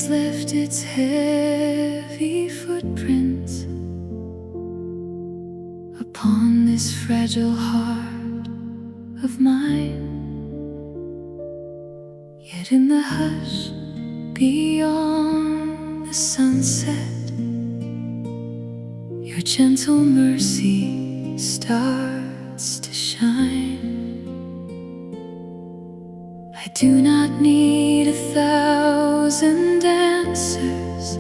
has left its heavy footprints upon this fragile heart of mine. Yet in the hush beyond the sunset, your gentle mercy starts to shine. I do not need 1,000 answers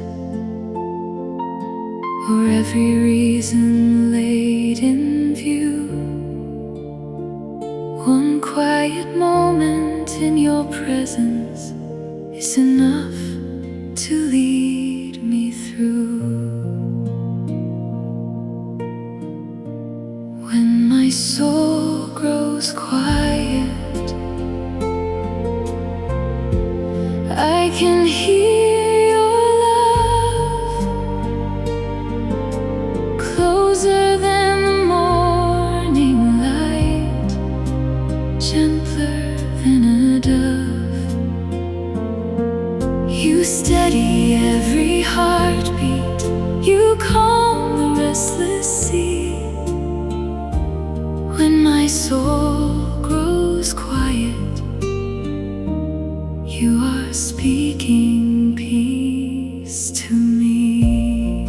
or every reason laid in view. One quiet moment in your presence is enough to lead me through. When my soul grows quiet, I can hear your love, closer than the morning light, gentler than a dove. You steady every heartbeat, you calm the restless sea. When my soul grows quiet, you are speaking peace to me.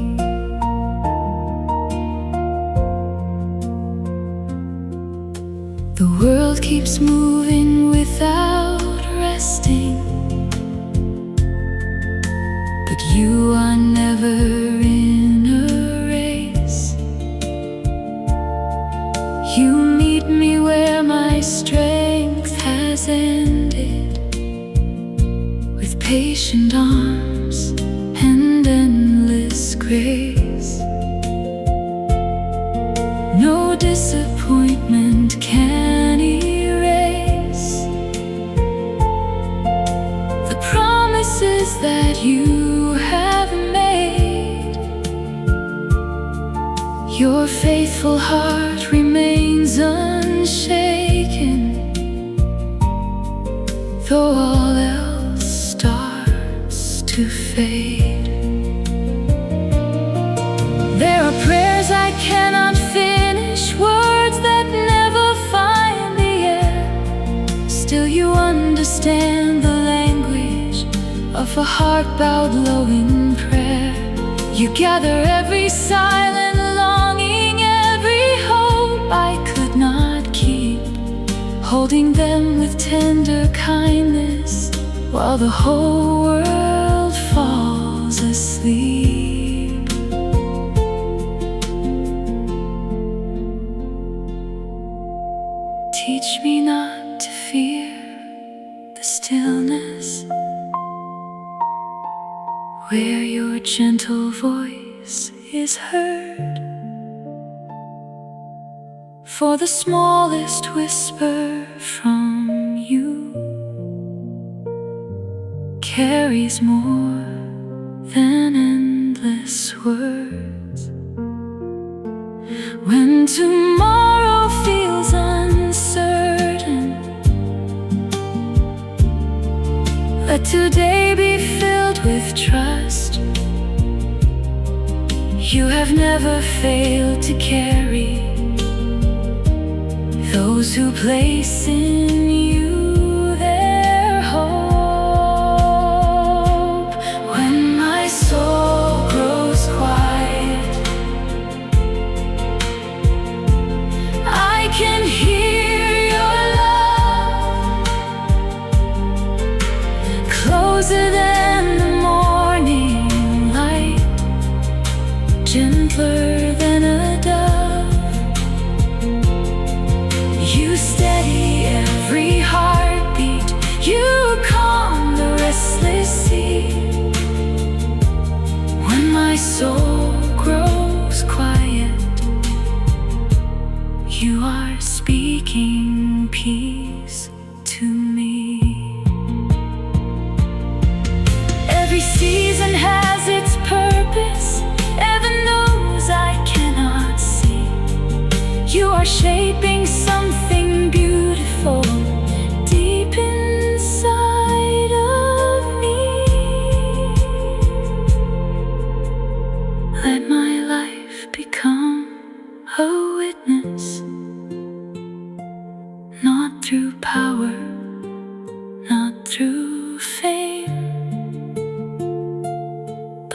The world keeps moving without resting, but you are never in a race. You meet me where my strength has ended, with patient arms and endless grace. No disappointment can erase the promises that you have made. Your faithful heart remains unshaken, though all else starts to fade. There are prayers I cannot finish, words that never find the air. Still you understand the language of a heart bowed low in prayer. You gather every silent longing, every hope I could not keep, holding them with tender kindness while the whole world falls asleep. Teach me not to fear the stillness, where your gentle voice is heard. For the smallest whisper from you carries more than endless words. When tomorrow feels uncertain, let today be filled with trust. You have never failed to carry those who place in you their hope. When my soul grows quiet, I can hear your love, closer than the morning light, gentler than a dove. You steady every heartbeat, you calm the restless sea. When my soul grows quiet, you are speaking peace to me. Every season has its purpose, heaven knows I cannot see. You are shaping something beautiful deep inside of me.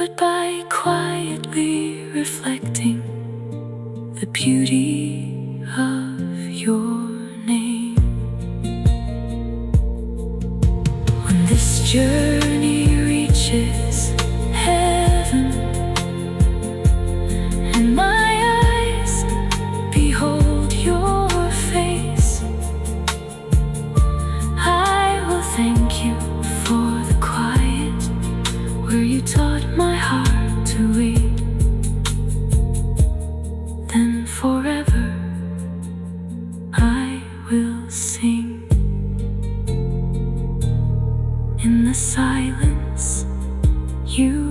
but by quietly reflecting the beauty of your name. When this journey reaches heaven and my eyes behold your face, I will thank you for the quiet where you taught my heart to read. Then forever I will sing. In the silence you